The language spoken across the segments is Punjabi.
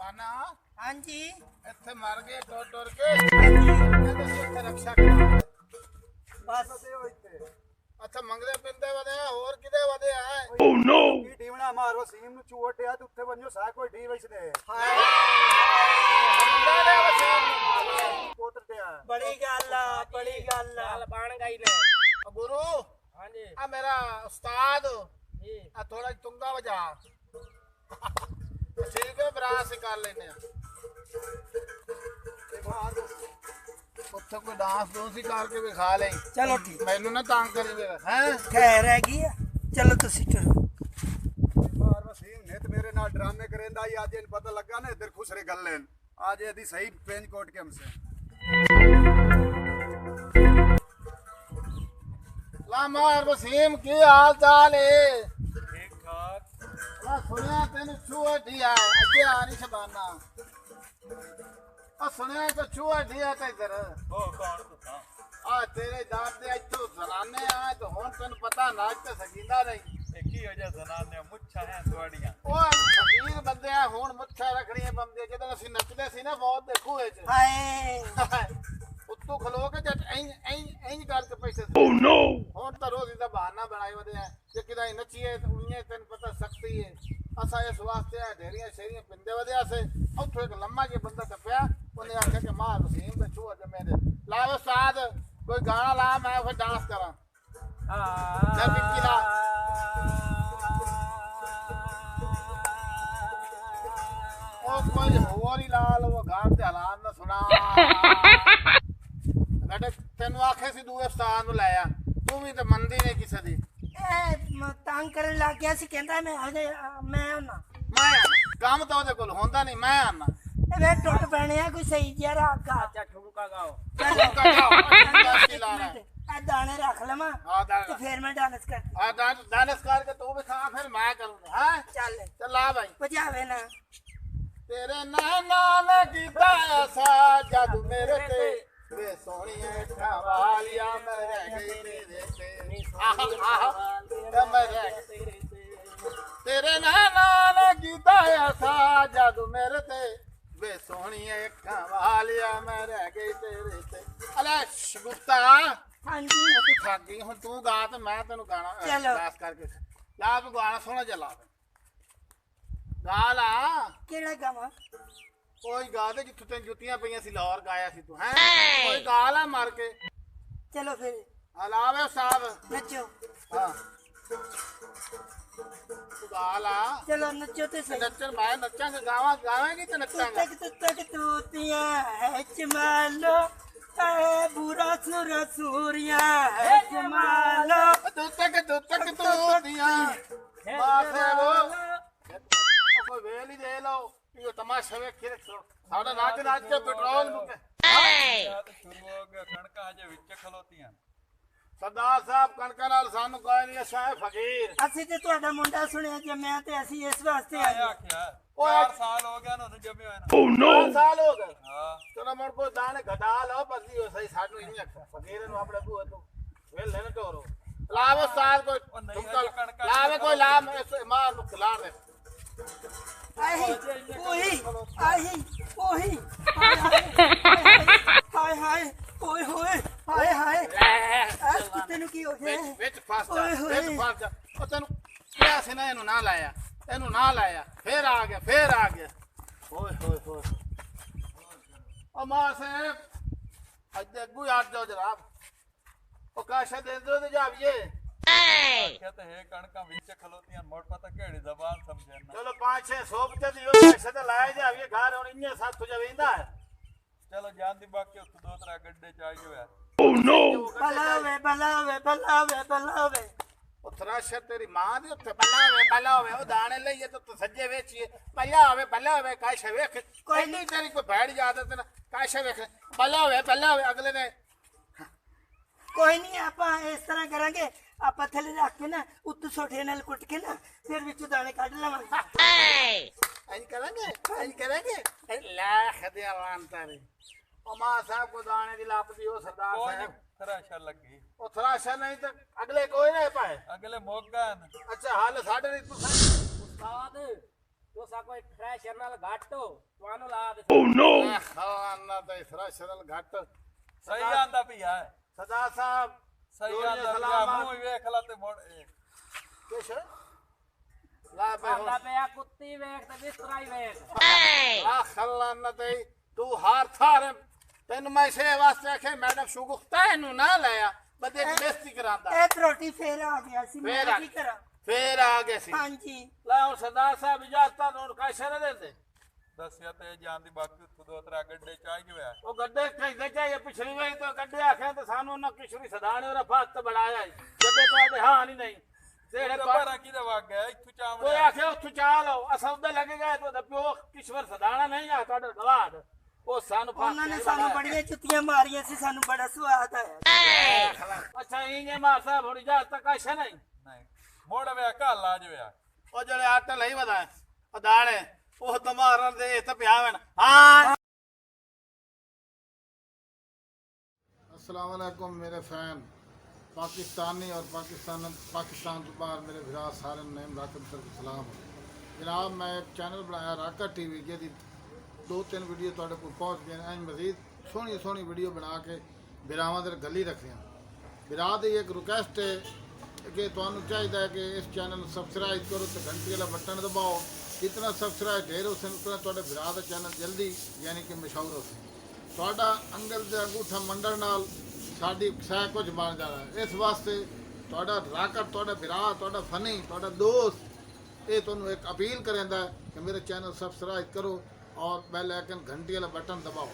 शबाना हाँ जी इत्थे मर गए टुर टुर के इत्थे रक्षा करा बस अच्छा मंगले पिंदे वदे और किदे वदे है Oh no! की ढीवना मारो सीम नु चूटिया ते उत्थे वन्यो सा कोई ढी वसदे हाय मुंडा दे वसीम पोतर ते बड़ी गल बन गई ने गुरु हाँ जी आ मेरा उस्ताद जी आ थोड़ा तुंगा बजा ठीक है बरा से कर लेने उत्थे कोई डांस डूंस ही करके भी खा ले चलो ठीक मैनू ना तंग करी हैं खैर हैगी है चलो तुसी टरो मार वसीम ने ते मेरे नाल ड्रामे करेंदा ही आज इन पता लगा ना इधर खुसरे गल लेन आज यदि सही पेंच कोट के हमसे ला मार वसीम की हाल चाल है ठीक ठाक ला सुनिया तेन छुआ दिया अगे आ नहीं शबाना आ सुनिया तो छुआ दिया ते इधर ओ कौन तुसा आ तेरे दादे इथों जनाने आए तो हुन तैनू पता नाच ते सकींदा नहीं की वजह जनाने मुच्छा है थोड़ियां ओ फकीर बंदे आ हुन मुच्छा रखड़ियां बंदे जदों ਅਸੀਂ ਨੱਚਦੇ ਸੀ ਨਾ ਬਹੁਤ ਦੇਖੂ ਵਿੱਚ हाय ਉੱਤੋਂ ਖਲੋ ਕੇ ਜੱਟ ਐਂ ਕਰਕੇ ਪੈਸੇ Oh no! ਹੁਣ ਤਾਂ ਰੋਜ਼ ਦਾ ਬਹਾਨਾ ਬਣਾਈ ਵਦੇ ਆ ਜੇ ਕਿਦਾ ਨੱਚੀਏ ਉਈਏ ਤੈਨੂੰ ਪਤਾ ਸਕਤੀ ਹੈ ਅਸਾਂ ਇਸ ਵਾਸਤੇ ਆ ਢੇਰੀਆਂ ਸ਼ੇਰੀਆਂ ਪਿੰਦੇ ਵਦੇ ਆਸੇ ਉੱਥੋਂ ਇੱਕ ਲੰਮਾ ਜਿਹਾ ਬੰਦਾ ਟੱਪਿਆ ਉਹਨੇ ਆਖਿਆ ਕਿ ਮਾਂ ਵਸੀਮ ਦਾ ਛੂਆ ਤੇ ਮੇਰੇ ਲਾ ਉਸਤਾਦ ਕੋਈ ਗਾਣਾ ਲਾ ਮੈਂ ਫਿਰ ਡਾਂਸ ਕਰਾਂ ਲੈ ਮਿੱਟੀ ਲਾ ਉਹ ਕੋਈ ਹੋਰ ਹੀ ਲਾ ਲਓ ਗਾਣ ਤੇ ਹਾਲਾਤ ਨਾ ਸੁਣਾ ਬੇਟੇ ਤੈਨੂੰ ਆਖੇ ਸੀ ਦੂਏ ਉਸਤਾਦ ਨੂੰ ਲਾਇਆ ਤੂੰ ਵੀ ਤਾਂ ਮੰਨਦੀ ਨਹੀਂ ਕਿਸੇ ਦੀ तंग करन लग गया सी कहंदा मैं हजे मैं होना ਮੈਂ ਆਨਾ ਕੰਮ ਤਾਂ ਉਹਦੇ ਕੋਲ ਹੁੰਦਾ ਨਹੀਂ ਮੈਂ ਆਨਾ वे टुट पैने आ कोई सही जिहा रागा अच्छा ठुमका गाओ आ दाने रख लवां हाँ तो फिर मैं डांस कर डांस करके तू भी खा फिर मैं करूंगा हाँ चल चल ला भाई बजावे ना तेरे नैना ने कीता ऐसा जादू मेरे ते वे सोहणिए ठवालिया मैं रह गई तेरे ते आहा आहा मैं रह गई तेरे नैना ने कीता ऐसा जादू मेरे ते वे सोहणिए ठवालिया मैं रह गई तेरे ते अले शगुफ्ता हाँ जी तू थक गई हुण तू गा ते मैं तेनू गाना चलो। डांस करके ला तू गाना सोहना जिहा ला गा ला केड़ा गावां कोई गा दे जित्थों तैਨੂੰ ਜੁੱਤੀਆਂ ਪਈਆਂ ਸੀ ਲਾਹੌਰ ਗਾਇਆ ਸੀ ਤੂੰ ਹੈ ਕੋਈ ਗਾ ਲਾ ਮਾਰ ਕੇ चलो फिर ਹਲਾਵੇ ਸਾਹਿਬ नचो ਹਾਂ ਤੂੰ ਗਾ ਲਾ चलो नचो तो सही ਨੱਚਣ ਮੈਂ ਨੱਚਾਂਗਾ ਗਾਵਾਂਗੀ ਤੇ ਨੱਚਾਂਗਾ तक तूतियां है चमालो ए बुरा सुर सूरिया है चमालो ਤੂੰ ਤੱਕ ਤੂੰ ਦੀਆਂ ਮਾਥੇ ਉਹ ਕੋਈ ਵੇਲ ਹੀ ਦੇ ਲਓ ਇਹ ਤਮਾਸ਼ਾ ਵੇਖੀ ਰੱਖੋ ਸਾਡਾ ਨਾਚ ਕੇ ਪੈਟਰੋਲ ਮੁੱਕੇ ਸ਼ੁਰੂ ਹੋ ਗਿਆ ਕਣਕਾਂ ਹਜੇ ਵਿੱਚ ਖਲੋਤੀਆਂ ਸਰਦਾਰ ਸਾਹਿਬ ਕਣਕਾਂ ਨਾਲ ਸਾਨੂੰ ਕੋਈ ਨਹੀਂ ਅਸਾਂ ਫਕੀਰ ਅਸੀਂ ਤੇ ਤੁਹਾਡਾ ਮੁੰਡਾ ਸੁਣਿਆ ਜੰਮਿਆ ਤੇ ਅਸੀਂ ਇਸ ਵਾਸਤੇ ਆਏ ਆਖਿਆ ਓਏ 4 ਸਾਲ ਹੋ ਗਿਆ ਉਹਨੂੰ ਜੰਮੇ ਹੋਏ Oh no! 5 ਸਾਲ ਹੋ ਗਏ ਹਾਂ ਚਲੋ ਮਰ ਕੋ ਦਾਣੇ ਘਟਾ ਲਓ ਬਸੀ ਹੋ ਸਹੀ ਸਾਨੂੰ ਹੀ ਨਹੀਂ ਫਕੀਰ ਨੂੰ ਆਪਣੇ ਬੂਏ ਤੋਂ ਵੇਲ ਲੈਣ ਟੋਰੋ ਲਾਵੇ ਸਾਲ ਕੋਈ ਉਹ ਨਹੀਂ ਤੁਮਕਾ ਅਜੇ ਕਣਕਾਂ ਲਾਵੇ ਕੋਈ ਲਾ ਮਾਰ ਨੂੰ ਖਿਲਾ ਦੇ ਆਹੀ ਉਹੀ ਹਾਏ ਹਾਏ ਓਏ ਹੋਏ ਹਾਏ ਹਾਏ ਆ ਤੈਨੂੰ ਕੀ ਹੋ ਗਿਆ ਵਿੱਚ ਫਸ ਜਾ ਓਏ ਹੋਏ। ਵਿੱਚ ਫਸ ਜਾ ਉਹ ਤੈਨੂੰ ਕਿਹਾ ਸੀ ਨਾ ਇਹਨੂੰ ਨਾ ਲਾਇਆ ਫੇਰ ਆ ਗਿਆ ਓਏ ਹੋਏ ਹੋਏ ਉਹ ਮਾਂ ਸਾਹਿਬ ਅੱਜ ਅੱਗੂ ਯਾਦ ਜਾਓ ਜਨਾਬ ਉਹ ਕਾਸ਼ਾ ਦੇ ਦੋ ਤੇ ਜਾਵੀਏ ਆਖਿਆ ਤੇ ਹੈ ਕਣਕਾਂ ਵਿੱਚ ਖਲੋਤੀਆਂ ਮੋੜ ਪਤਾ ਕਿਹੜੀ ਜ਼ਬਾਨ ਸਮਝੇ ਨਾ ਚਲੋ 5-6 ਤੇ ਦਿਓ ਕਾਸ਼ਾ ਤੇ ਲਾਇਆ ਜਾਵੀਏ ਘਰ ਹੁਣ ਇੰਨੇ ਸਾਥ ਹੋ ਜਾਵੇਂਦਾ ਚਲੋ ਜਾਣ ਦੀ ਬਾਕੀ ਉੱਥੇ 2-3 ਗੱਡੇ ਚ ਆਈ ਹੋਇਆ Oh no! ਬਲਾਵੇ ਉਹ ਥਰਾਸ਼ਰ ਤੇਰੀ ਮਾਂ ਦੇ ਉੱਤੇ ਪਹਿਲਾਂ ਹੋਵੇ ਉਹ ਦਾਣੇ ਲਈਏ ਤੇ ਸੱਜੇ ਵੇਚੀਏ ਪਹਿਲਾਂ ਹੋਵੇ ਕਾਸ਼ਾ ਵੇਖ ਕੋਈ ਨਹੀਂ ਤੇਰੀ ਕੋਈ ਭੈੜ ਆਦਤ ਨਾ ਕਾਸ਼ਾ ਵੇਖ ਪਹਿਲਾਂ ਹੋਵੇ ਅਗਲੇ ਨੇ ਕੋਈ ਨਹੀਂ ਆਪਾਂ ਇਸ ਤਰ੍ਹਾਂ ਕਰਾਂਗੇ ਆਪਾਂ ਥੱਲੇ ਰੱਖ ਕੇ ਨਾ ਉੱਤੋਂ ਸੋਠੇ ਨਾਲ ਕੁੱਟ ਕੇ ਨਾ ਫਿਰ ਵਿੱਚੋਂ ਦਾਣੇ ਕੱਢ ਲਵਾਂਗੇ ਇੰਜ ਕਰਾਂਗੇ ਲੈ ਖਦਿਆ ਵਾਂ ਤਾਰੇ ਉਹ ਮਾਂ ਸਾਹਿਬ ਕੋ ਦਾਣੇ ਦੀ ਲੱਪਦੀ ਉਹ ਸਰਦਾਰ ਕੋਈ ਸਾਹਿਬ ਥਰਾਸ਼ਾ ਲੱਗੀ ਉਹ ਥਰਾਸ਼ਾ ਨਹੀਂ ਤਾਂ ਅਗਲੇ ਕੋਈ ਨਾ ਪਾਏ ਅਗਲੇ ਮੋਗਨ ਅੱਛਾ ਹਾਲ ਸਾਡੇ ਨਹੀਂ ਤੂੰ उस्ताद तो ਸਾ ਕੋਈ ਫਰੈਸ਼ਰ ਨਾਲ ਘੱਟ ਹੋ ਤੁਹਾਨੂੰ ਲਾ ਦੇ ਖਾਣਾ ਤੇ ਇਸਰਾ ਘੱਟ ਸਹੀ ਆਂਦਾ ਪਿਆ ਸਦਾ ਸਾਹਿਬ ਸਹੀ ਦੋਰੀਆਂ ਆਂਦਾ ਪਿਆ ਸਲਾਮਾਂ। ਮੂੰਹ ਵੇਖ ਲਾ ਤੇ ਮੁੜ ਕੁਛ ਲਾ ਪੇ ਆਂਦਾ ਪਿਆ ਕੁੱਤੀ ਵੇਖ ਤੇ ਬਿਸਤਰਾ ਹੀ ਵੇਖ ਆ ਖਲਾਨਾ ਤੇ ਤੂੰ ਹਾਰ ਥਾਰ ਤੈਨੂੰ ਮੈਂ ਇਸੇ ਵਾਸਤੇ ਆਖੇ ਮੈਡਮ ਸ਼ੁਗੁਖਤਾ ਇਹਨੂੰ ਨਾ ਲਿਆ ਬੰਦੇ ਦੀ ਬੇਇੱਜ਼ਤੀ ਕਰਾਂਦਾ ਇਹ ਤਰੋਟੀ ਫੇਰ ਆ ਗਿਆ ਸੀ ਫੇਰ ਮੈਂ ਆ ਕੀ ਕਰਾਂ ਫੇਰ ਆ ਗਏ ਸੀ ਹਾਂਜੀ ਲੈ ਹੁਣ ਸਰਦਾਰ ਸਾਹਿਬ ਇਜਾਜ਼ਤਾਂ ਨੂੰ ਕਾਇਸੇ ਨਾ ਦਿੰਦੇ ਦੱਸਿਆ ਤੇ ਜਾਣ ਦੀ ਬਾਕੀ ਉੱਥੋਂ ਦੋ ਤਰਾ ਗੱਡੇ ਚਾਹ ਗਿਆ ਉਹ ਗੱਡੇ ਕਹਿੰਦੇ ਚਾਹੀਏ ਪਿਛਲੀ ਵਾਰੀ ਤੋਂ ਗੱਡੇ ਆਖੇ ਤੇ ਸਾਨੂੰ ਉਹਨਾਂ ਕਿਸ਼ੋਰੀ ਸਦਾ ਨੇ ਉਹਦਾ ਫਸਤ ਬਣਾਇਆ ਗੱਡੇ ਤੁਹਾਡੇ ਹਾਂ ਨਹੀਂ ਜਿਹੜੇ ਭਾਰਾ ਕੀ ਦਾ ਵਗ ਗਿਆ ਇੱਥੋਂ ਕੋਈ ਚਾਵਣ ਆਖੇ ਉੱਥੋਂ ਚਾਹ ਲਓ ਅਸਾਂ ਉੱਧਰ ਲੱਗੇ ਗਏ ਤੇ ਉਹਦਾ ਪਿਓ ਕਿਸ਼ਵਰ ਸਦਾਣਾ ਨਹੀਂ ਆ ਤੁਹਾਡਾ ਦਵਾਦ ਉਹ ਸਾਨੂੰ ਉਹਨਾਂ ਨੇ ਸਾਨੂੰ ਬੜੀਆਂ ਜੁੱਤੀਆਂ ਮਾਰੀਆਂ ਸੀ ਸਾਨੂੰ ਬੜਾ ਸਵਾਦ ਆਇਆ ਅੱਛਾ ਇੰਨੇ ਮਾਰ ਸਾਹਿਬ ਹੁਣ ਇਜਾਜ਼ਤ ਕਾਇਸੇ ਨਹੀਂ ਨਹੀਂ ਮੋੜ ਵੇ ਘੱਲ ਆ ਜਵੇ ਉਹ ਜਿਹੜੇ ਆਟਾ ਲਈ ਵਧਾਏ ਉਹ ਦਾਣੇ ਉਹ ਤਮਾਰਨ ਦੇ ਇੱਥੇ ਪਿਆਵਣ ਹਾਂ अस्सलाम वालेकुम मेरे फैन पाकिस्तानी और पाकिस्तान तो बाहर मेरे भरा सारे नेम राकब सर सलाम जनाब मैं एक चैनल बनाया राका टीवी जी 2-3 वीडियो तुहाडे कोल पहुंच गए हैं मजीद सोहनी सोहनी वीडियो बना के बिरावां दे गली रखे हैं बिरा दी एक रिक्वेस्ट है कि तुहानू चाहिए कि इस चैनल सबसक्राइब करो तो घंटी वाला बटन दबाओ जितना सबसक्राइब ढेर हो सके उतना तुहाडे बिरा दा चैनल जल्दी यानी कि मशहूर हो सके ਤੁਹਾਡਾ ਅੰਗਲ ਦੇ ਅੰਗੂਠਾ ਮੰਡਣ ਨਾਲ ਸਾਡੀ ਸਹਿ ਕੁਝ ਬਣ ਜਾਣਾ ਇਸ ਵਾਸਤੇ ਤੁਹਾਡਾ ਰਾਕਟ ਤੁਹਾਡਾ ਵਿਰਾਹ ਤੁਹਾਡਾ ਫਨੀ ਤੁਹਾਡਾ ਦੋਸਤ ਇਹ ਤੁਹਾਨੂੰ ਇੱਕ ਅਪੀਲ ਕਰਦਾ ਕਿ ਮੇਰੇ ਚੈਨਲ ਸਬਸਕ੍ਰਾਈਬ ਕਰੋ ਔਰ ਬੈਲ ਆਈਕਨ ਘੰਟੀ ਵਾਲਾ ਬਟਨ ਦਬਾਓ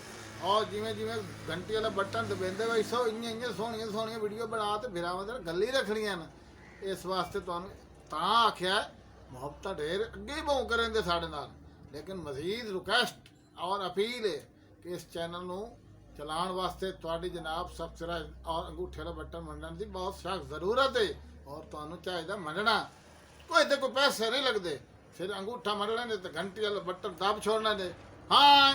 ਔਰ ਜਿਵੇਂ ਜਿਵੇਂ ਘੰਟੀ ਵਾਲਾ ਬਟਨ ਦਬਾਉਂਦੇ ਵਈ ਸੋ ਇੰਨੀਆਂ ਸੋਹਣੀਆਂ ਸੋਹਣੀਆਂ ਵੀਡੀਓ ਬਣਾ ਤੇ ਵਿਰਾਹਾਂ ਦੇ ਗੱਲੀ ਰੱਖਣੀਆਂ ਨੇ ਇਸ ਵਾਸਤੇ ਤੁਹਾਨੂੰ ਤਾਂ ਆਖਿਆ ਮੁਹੱਬਤਾਂ ਢੇਰ ਅੱਗੇ ਬਹੁ ਕਰਨਗੇ ਸਾਡੇ ਨਾਲ ਲੇਕਿਨ ਮਜ਼ੀਦ ਰਿਕੁਐਸਟ ਔਰ ਅਪੀਲ ਹੈ कि इस चैनल ਨੂੰ ਚਲਾਉਣ ਵਾਸਤੇ ਤੁਹਾਡੀ ਜਨਾਬ ਸਬਸਕ੍ਰਾਈਬ ਔਰ ਅੰਗੂਠੇ ਵਾਲਾ ਬਟਨ ਮੰਨਣ ਦੀ ਬਹੁਤ ਸਖਤ ਜ਼ਰੂਰਤ ਹੈ ਔਰ ਤੁਹਾਨੂੰ ਚਾਹੀਦਾ ਮੰਨਣਾ ਕੋਈ ਤੇ ਕੋਈ ਪੈਸੇ ਨਹੀਂ ਲੱਗਦੇ ਸਿਰ ਅੰਗੂਠਾ ਮੰਨਣਾ ਨੇ ਤੇ ਘੰਟੀ ਵਾਲਾ ਬਟਨ ਦਬ ਛੋੜਨਾ ਨੇ ਹਾਂ